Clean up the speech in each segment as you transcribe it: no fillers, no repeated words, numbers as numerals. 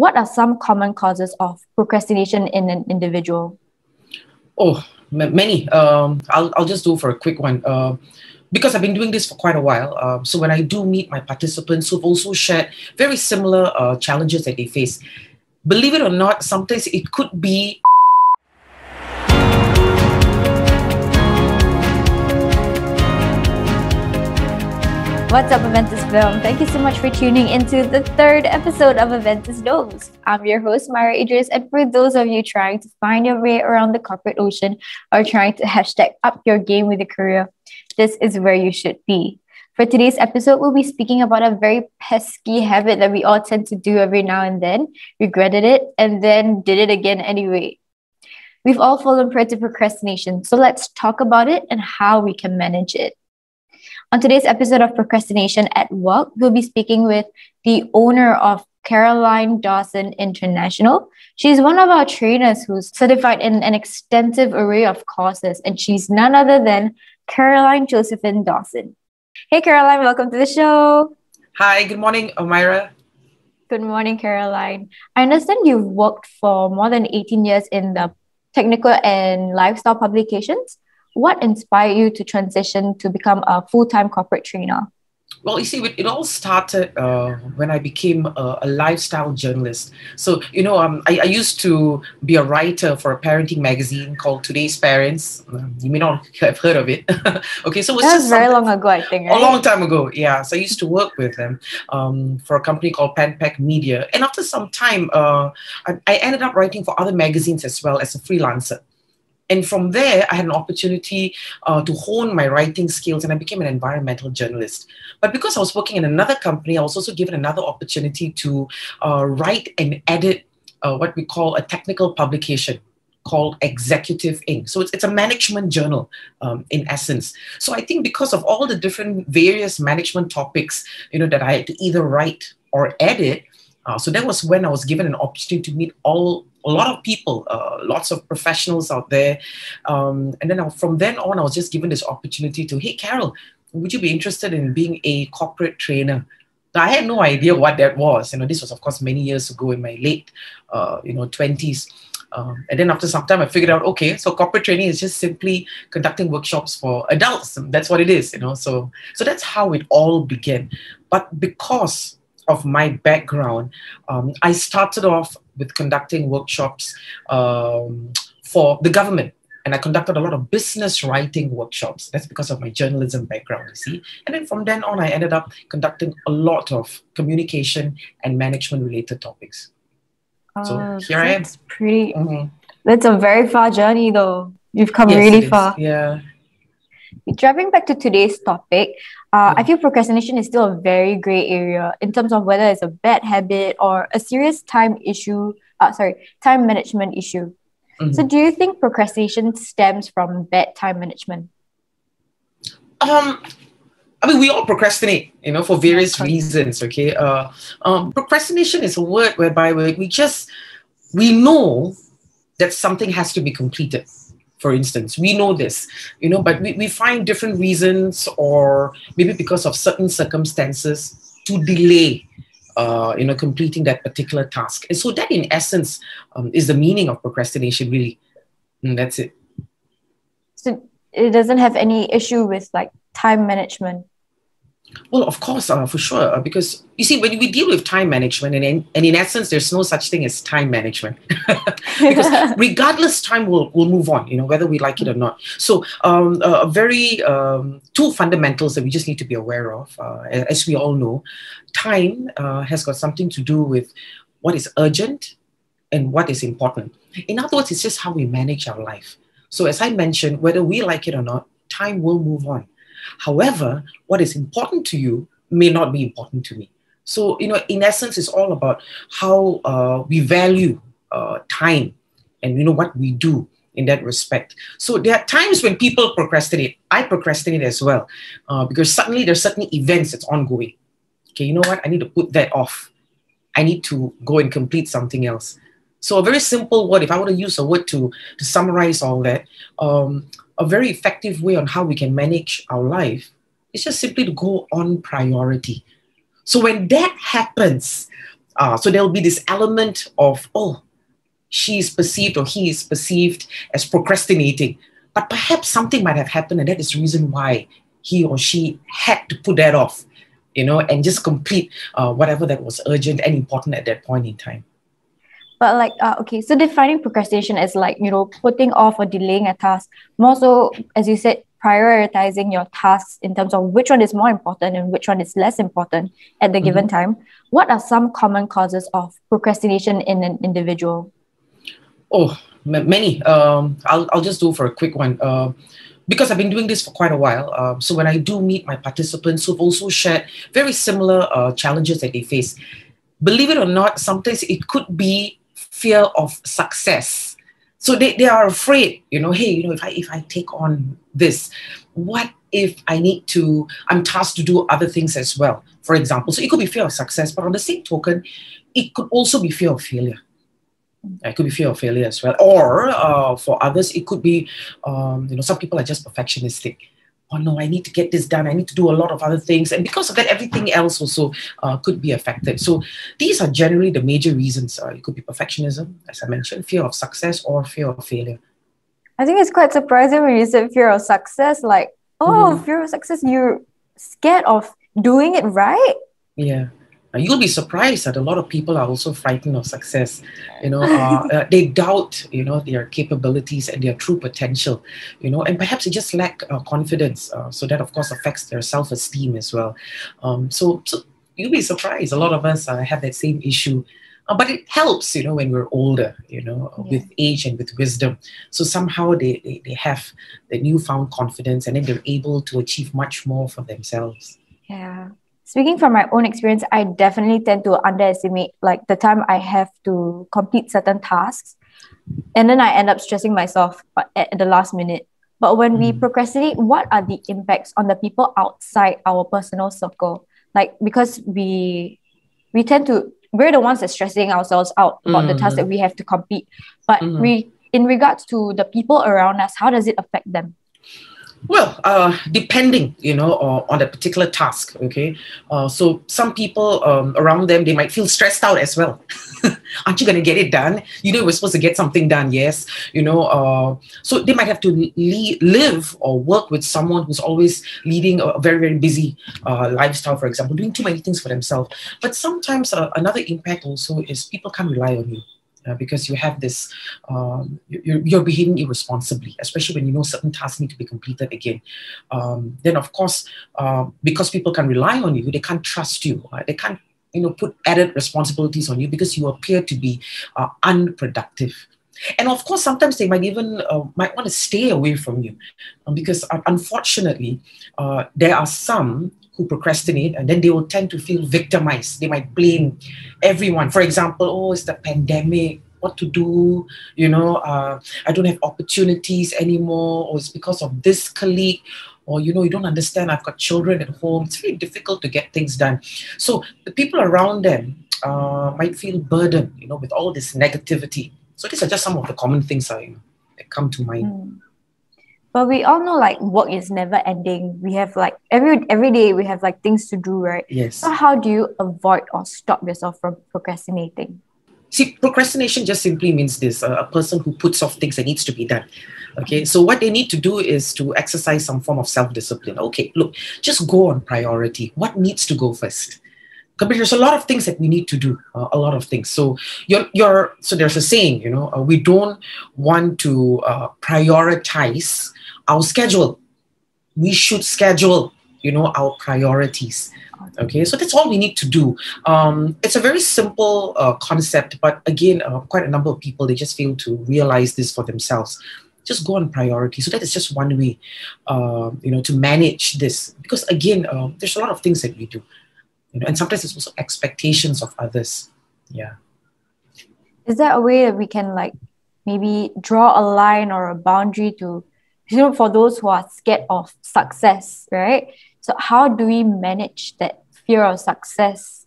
what are some common causes of procrastination in an individual? Oh, many. I'll just do for a quick one. Because I've been doing this for quite a while. So when I do meet my participants who've also shared very similar challenges that they face, believe it or not, sometimes it could be What's up, AventisLearning? Thank you so much for tuning into the third episode of Aventis Knows. I'm your host, Myra Idris, and for those of you trying to find your way around the corporate ocean or trying to hashtag up your game with a career, this is where you should be. For today's episode, we'll be speaking about a very pesky habit that we all tend to do every now and then, regretted it, and then did it again anyway. We've all fallen prey to procrastination, so let's talk about it and how we can manage it. On today's episode of Procrastination at Work, we'll be speaking with the owner of Dawson International. She's one of our trainers who's certified in an extensive array of courses, and she's none other than Josephine Dawson. Hey, Caroline, welcome to the show. Hi, good morning, Myra. Good morning, Caroline. I understand you've worked for more than 18 years in the technical and lifestyle publications. What inspired you to transition to become a full-time corporate trainer? Well, you see, it all started when I became a lifestyle journalist. So, I used to be a writer for a parenting magazine called Today's Parents. You may not have heard of it. Okay, so it was that just was very long ago, I think, right? A long time ago, yeah. So I used to work with them for a company called 𝗟𝗶𝗸𝗲𝗲 Media. And after some time, I ended up writing for other magazines as well as a freelancer. And from there, I had an opportunity to hone my writing skills, and I became an environmental journalist. But because I was working in another company, I was also given another opportunity to write and edit what we call a technical publication called Executive Inc. So it's a management journal in essence. So I think because of all the different various management topics, that I had to either write or edit, so that was when I was given an opportunity to meet a lot of people, lots of professionals out there. And then from then on, I was just given this opportunity to, hey, Carol, would you be interested in being a corporate trainer? Now, I had no idea what that was. This was, of course, many years ago in my late, 20s. And then after some time, I figured out, okay, so corporate training is just simply conducting workshops for adults. That's what it is, So that's how it all began. But because of my background, I started off with conducting workshops for the government. And I conducted a lot of business writing workshops. That's because of my journalism background, you see. And then from then on, I ended up conducting a lot of communication and management related topics. So here I am. That's a very far journey though. You've come really far. Yeah. Driving back to today's topic, I feel procrastination is still a very gray area in terms of whether it's a bad habit or a serious time management issue. Mm-hmm. So do you think procrastination stems from bad time management? We all procrastinate, for various reasons, okay? Procrastination is a word whereby we know that something has to be completed. For instance, we know this, but we find different reasons, or maybe because of certain circumstances, to delay, completing that particular task. And so that, in essence, is the meaning of procrastination, really. And that's it. So it doesn't have any issue with time management? Well, of course, for sure, because you see, when we deal with time management, and in essence, there's no such thing as time management, because regardless, time will move on, whether we like it or not. So, two fundamentals that we just need to be aware of, as we all know, time has got something to do with what is urgent and what is important. In other words, it's just how we manage our life. So, as I mentioned, whether we like it or not, time will move on. However, what is important to you may not be important to me. So, in essence, it's all about how we value time and, what we do in that respect. So there are times when people procrastinate. I procrastinate as well because suddenly there's certain events that's ongoing. Okay, you know what? I need to put that off. I need to go and complete something else. So a very simple word, if I were to use a word to summarize all that, a very effective way on how we can manage our life is just simply to go on priority. So when that happens, So there'll be this element of, oh, she is perceived or he is perceived as procrastinating. But perhaps something might have happened, and that is the reason why he or she had to put that off, and just complete whatever that was urgent and important at that point in time. But like, okay, so defining procrastination as like, putting off or delaying a task, more so, as you said, prioritizing your tasks in terms of which one is more important and which one is less important at the given time. What are some common causes of procrastination in an individual? Oh, many. I'll just do for a quick one. Because I've been doing this for quite a while. So when I do meet my participants who've also shared very similar challenges that they face, believe it or not, sometimes it could be fear of success. So they are afraid, hey, if I take on this, what if I'm tasked to do other things as well, for example. So it could be fear of success, but on the same token, it could also be fear of failure. It could be fear of failure as well. Or for others, it could be, some people are just perfectionistic. Oh no, I need to get this done. I need to do a lot of other things. And because of that, everything else also could be affected. So these are generally the major reasons. It could be perfectionism, as I mentioned, fear of success or fear of failure. I think it's quite surprising when you said fear of success. Like, fear of success, you're scared of doing it right? Yeah. You'll be surprised that a lot of people are also frightened of success. They doubt, their capabilities and their true potential, and perhaps they just lack confidence. So that, of course, affects their self-esteem as well. So you'll be surprised. A lot of us have that same issue. But it helps, when we're older, with age and with wisdom. So somehow they have the newfound confidence, and then they're able to achieve much more for themselves. Yeah. Speaking from my own experience, I definitely tend to underestimate like the time I have to complete certain tasks. And then I end up stressing myself at the last minute. But when we procrastinate, what are the impacts on the people outside our personal circle? Like, because we're the ones that's stressing ourselves out about the tasks that we have to complete. But in regards to the people around us, how does it affect them? Well, depending, on the particular task, okay? So some people around them, they might feel stressed out as well. Aren't you going to get it done? We're supposed to get something done, yes. So they might have to live or work with someone who's always leading a very, very busy lifestyle, for example, doing too many things for themselves. But sometimes another impact also is people can't rely on you. Because you have this, you're behaving irresponsibly, especially when certain tasks need to be completed again. Then, of course, because people can rely on you, they can't trust you. They can't, put added responsibilities on you because you appear to be unproductive. And of course, sometimes they might even might want to stay away from you because unfortunately, there are some who procrastinate, and then they will tend to feel victimized. They might blame everyone. For example, oh, it's the pandemic, what to do? I don't have opportunities anymore, or it's because of this colleague, or, you don't understand, I've got children at home. It's very difficult to get things done. So the people around them might feel burdened, with all this negativity. So these are just some of the common things that come to mind. But we all know like work is never ending. We have like every day we have like things to do, right? Yes. So how do you avoid or stop yourself from procrastinating? See, procrastination just simply means this, a person who puts off things that needs to be done. Okay, so what they need to do is to exercise some form of self-discipline. Okay, look, just go on priority. What needs to go first? Because there's a lot of things that we need to do, a lot of things. So so there's a saying, we don't want to prioritize our schedule. We should schedule, our priorities. Okay, so that's all we need to do. It's a very simple concept, but again, quite a number of people, they just fail to realize this for themselves. Just go on priority. So that is just one way, to manage this. Because again, there's a lot of things that we do. And sometimes it's also expectations of others. Yeah. Is there a way that we can like maybe draw a line or a boundary to, for those who are scared of success, right? So how do we manage that fear of success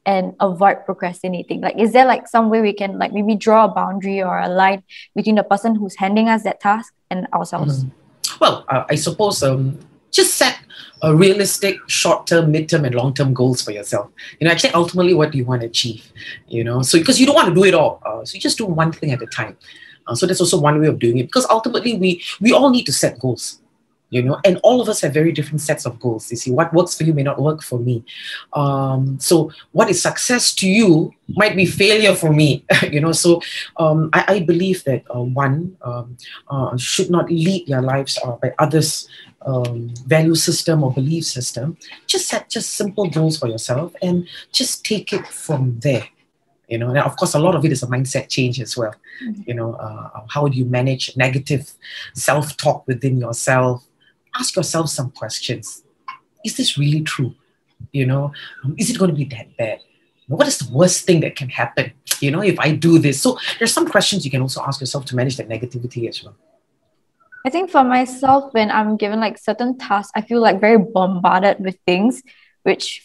and avoid procrastinating? Like, is there like some way we can like maybe draw a boundary or a line between the person who's handing us that task and ourselves? Well, I suppose just set a realistic short-term, mid-term, and long-term goals for yourself. Actually, ultimately, what do you want to achieve? So because you don't want to do it all, so you just do one thing at a time. So that's also one way of doing it, because ultimately we all need to set goals. And all of us have very different sets of goals. You see, what works for you may not work for me. So what is success to you might be failure for me. So I believe that one should not lead their lives by others' value system or belief system. Just set simple goals for yourself and just take it from there. Now, of course, a lot of it is a mindset change as well. How do you manage negative self-talk within yourself? Ask yourself some questions. Is this really true? Is it going to be that bad? What is the worst thing that can happen, if I do this? So there's some questions you can also ask yourself to manage that negativity as well. I think for myself, when I'm given like certain tasks, I feel like very bombarded with things, which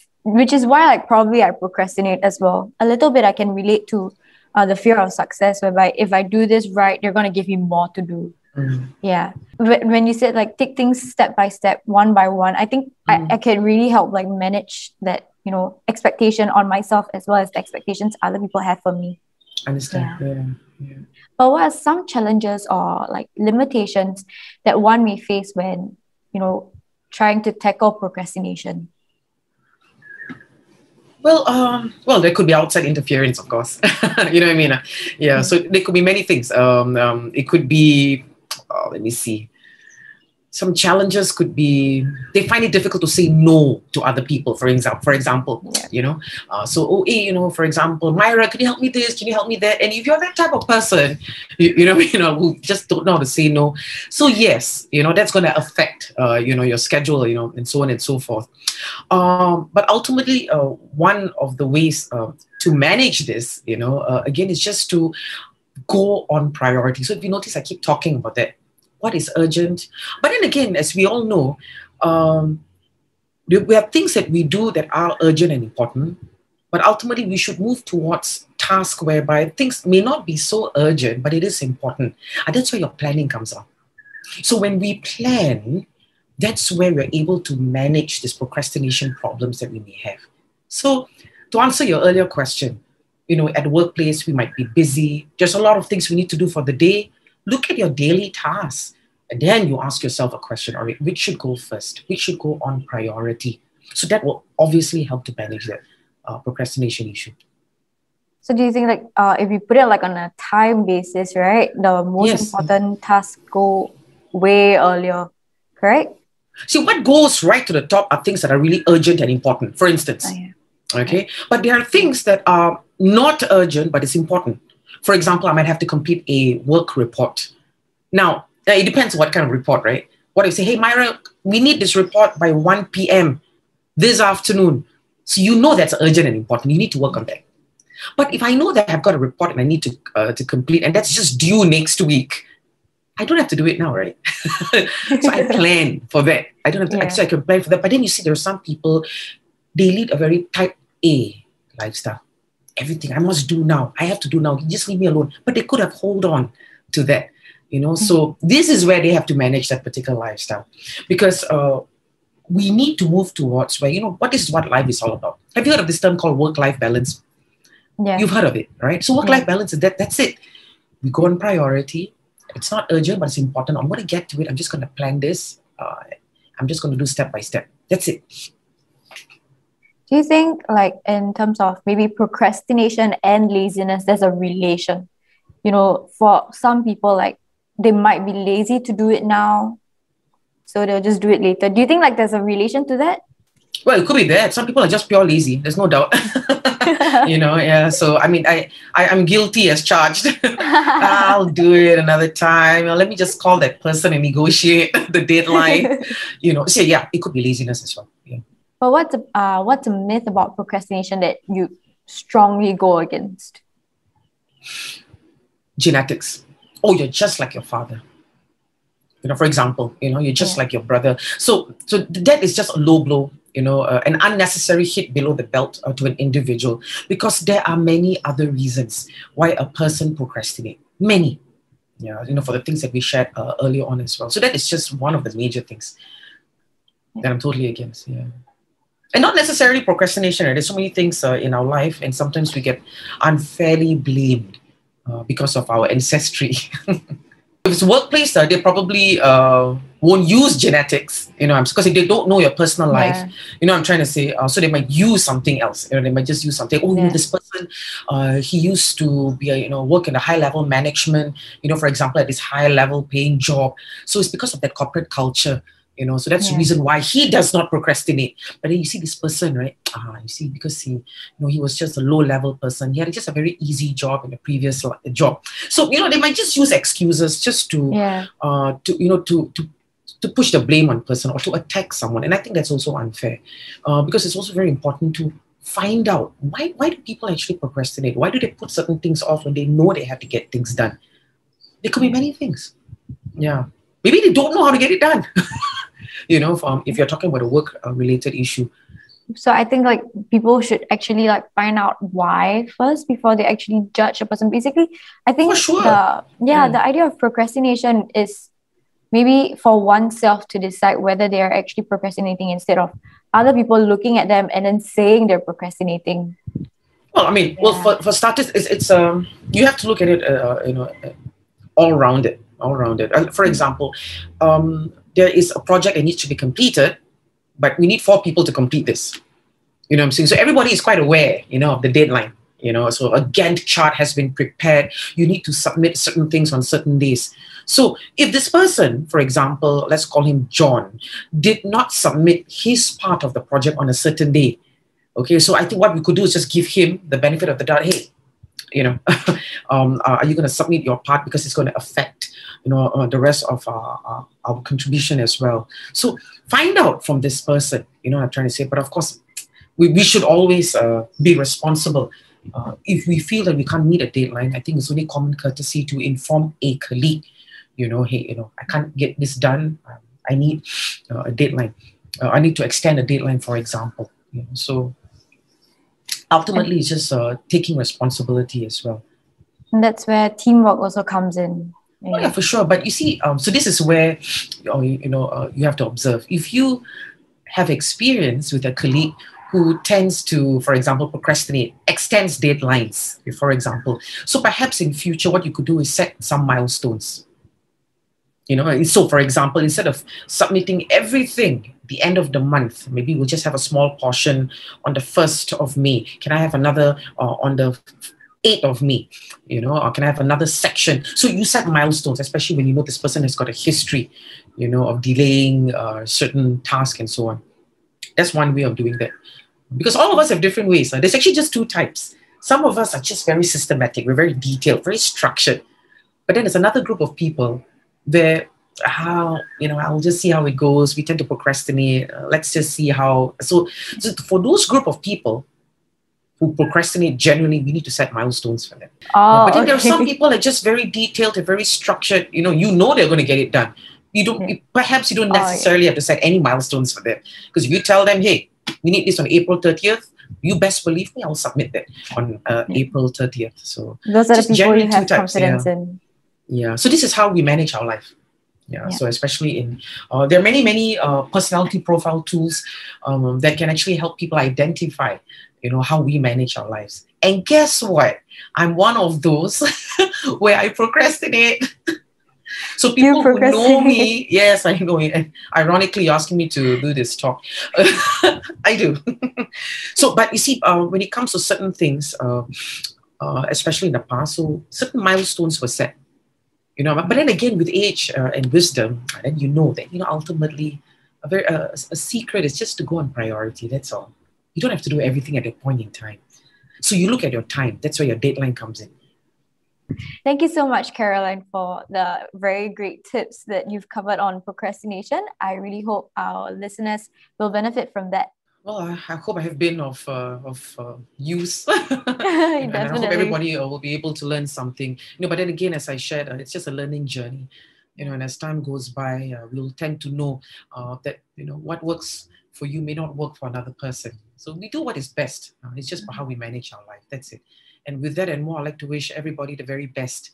is why like probably I procrastinate as well. A little bit I can relate to the fear of success, whereby if I do this right, they're going to give me more to do. Yeah. When you said like take things step by step, one by one, I think I can really help like manage that, expectation on myself as well as the expectations other people have for me. Understand. Yeah. But what are some challenges or like limitations that one may face when, trying to tackle procrastination? Well, there could be outside interference, of course. You know what I mean? Yeah. So there could be many things. It could be, let me see. Some challenges could be they find it difficult to say no to other people. For example, for example, Myra, can you help me this? Can you help me that? And if you're that type of person, who just don't know how to say no, so yes, that's going to affect your schedule, and so on and so forth. But ultimately, one of the ways to manage this, again, is just to go on priority. So if you notice, I keep talking about that. What is urgent? But then again, as we all know, we have things that we do that are urgent and important, but ultimately we should move towards tasks whereby things may not be so urgent, but it is important. And that's where your planning comes up. So when we plan, that's where we're able to manage these procrastination problems that we may have. So to answer your earlier question, at the workplace, we might be busy. There's a lot of things we need to do for the day. Look at your daily tasks, and then you ask yourself a question, all right, which should go first? Which should go on priority? So that will obviously help to manage that procrastination issue. So do you think like if you put it like on a time basis, right, the most important tasks go way earlier, correct? See, what goes right to the top are things that are really urgent and important, for instance. Okay, but there are things that are not urgent, but it's important. For example, I might have to complete a work report. Now, it depends what kind of report, right? What if you say, hey, Myra, we need this report by 1 p.m. this afternoon. So that's urgent and important. You need to work on that. But if I know that I've got a report and I need to complete, and that's just due next week, I don't have to do it now, right? So I plan for that. I don't have to, actually I can plan for that. But then you see there are some people, they lead a very type A lifestyle. Everything I must do now. I have to do now. Just leave me alone. But they could have hold on to that, So this is where they have to manage that particular lifestyle, because we need to move towards where what is what life is all about. Have you heard of this term called work-life balance? Yeah, you've heard of it, right? So work-life balance is that's it. We go on priority. It's not urgent, but it's important. I'm going to get to it. I'm just going to plan this. I'm just going to do step by step. That's it. Do you think, like, in terms of maybe procrastination and laziness, there's a relation? For some people, like, they might be lazy to do it now, so they'll just do it later. Do you think, like, there's a relation to that? Well, it could be that. Some people are just pure lazy. There's no doubt. So, I mean, I'm guilty as charged. I'll do it another time. Let me just call that person and negotiate the deadline. So, yeah, it could be laziness as well. Yeah. But what's a myth about procrastination that you strongly go against? Genetics. Oh, you're just like your father. For example, you're just like your brother. So that is just a low blow, an unnecessary hit below the belt to an individual, because there are many other reasons why a person procrastinates. Many, for the things that we shared earlier on as well. So that is just one of the major things. that I'm totally against. Yeah. And not necessarily procrastination. Right? There's so many things in our life, and sometimes we get unfairly blamed because of our ancestry. If it's workplace, they probably won't use genetics, because if they don't know your personal life, Yeah. I'm trying to say, so they might use something else. They might just use something. Oh, Yeah. this person, he used to be, work in a high level management, for example, at this high level paying job. So it's because of that corporate culture. So that's the reason why he does not procrastinate. But then you see this person, right? You see, because he was just a low-level person. He had just a very easy job in a previous job. So they might just use excuses just to push the blame on person or to attack someone. And I think that's also unfair, because it's also very important to find out why do people actually procrastinate? Why do they put certain things off when they know they have to get things done? There could be many things. Yeah, maybe they don't know how to get it done. If you're talking about a work-related issue. So I think people should actually find out why first before they actually judge a person. Basically, I think for sure. The idea of procrastination is maybe for oneself to decide whether they are actually procrastinating instead of other people looking at them and then saying they're procrastinating. Well, I mean, for starters, it's you have to look at it, all rounded. For example, there is a project that needs to be completed, but we need 4 people to complete this. You know what I'm saying? So everybody is quite aware, of the deadline. So a Gantt chart has been prepared. You need to submit certain things on certain days. So if this person, for example, let's call him John, did not submit his part of the project on a certain day, okay, so I think what we could do is just give him the benefit of the doubt. Hey, are you going to submit your part, because it's going to affect the rest of our contribution as well. So find out from this person, what I'm trying to say. But of course, we should always be responsible. If we feel that we can't meet a deadline, I think it's only common courtesy to inform a colleague, hey, I can't get this done. I need a deadline. I need to extend a deadline, for example. So ultimately, it's just taking responsibility as well. And that's where teamwork also comes in. Oh, yeah, for sure. But you see, so this is where you have to observe. If you have experience with a colleague who tends to, for example, procrastinate, extends deadlines, for example, so perhaps in future, what you could do is set some milestones. So for example, instead of submitting everything the end of the month, maybe we'll just have a small portion on the 1st of May. Can I have another on the 8th of May, or can I have another section? So you set milestones, especially when you know this person has got a history, of delaying certain tasks and so on. That's one way of doing that. Because all of us have different ways. There's actually just 2 types. Some of us are just very systematic. We're very detailed, very structured. But then there's another group of people where, I'll just see how it goes. We tend to procrastinate. Let's just see how. So for those group of people who procrastinate, generally, we need to set milestones for them. But then there are some people that are just very detailed and very structured. They're going to get it done. Perhaps you don't necessarily have to set any milestones for them. Because if you tell them, hey, we need this on April 30th, you best believe me, I'll submit that on April 30th. So those are the people you have confidence in. Yeah. So this is how we manage our life. Yeah. So especially in, there are many personality profile tools that can actually help people identify, how we manage our lives. And guess what? I'm one of those where I procrastinate. So people who know me, yes, I know. And ironically, you're asking me to do this talk. I do. So, but you see, when it comes to certain things, especially in the past, so certain milestones were set. But then again, with age and wisdom, then that ultimately a secret is just to go on priority. That's all. You don't have to do everything at that point in time. So you look at your time. That's where your deadline comes in. Thank you so much, Caroline, for the very great tips that you've covered on procrastination. I really hope our listeners will benefit from that. Well, I hope I have been of use. And I hope everybody will be able to learn something. But then again, as I shared, it's just a learning journey. And as time goes by, we'll tend to know that what works for you may not work for another person. So we do what is best. It's just how we manage our life. That's it. And with that and more, I'd like to wish everybody the very best.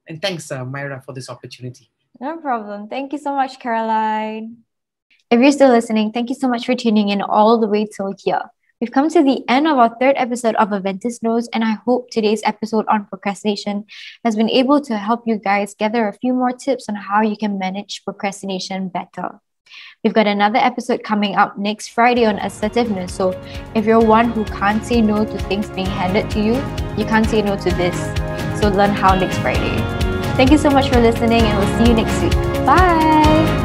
And thanks, Myra, for this opportunity. No problem. Thank you so much, Caroline. If you're still listening, thank you so much for tuning in all the way till here. We've come to the end of our third episode of Aventis Knows, and I hope today's episode on procrastination has been able to help you guys gather a few more tips on how you can manage procrastination better. We've got another episode coming up next Friday on assertiveness. So if you're one who can't say no to things being handed to you, you can't say no to this. So learn how next Friday. Thank you so much for listening, and we'll see you next week. Bye!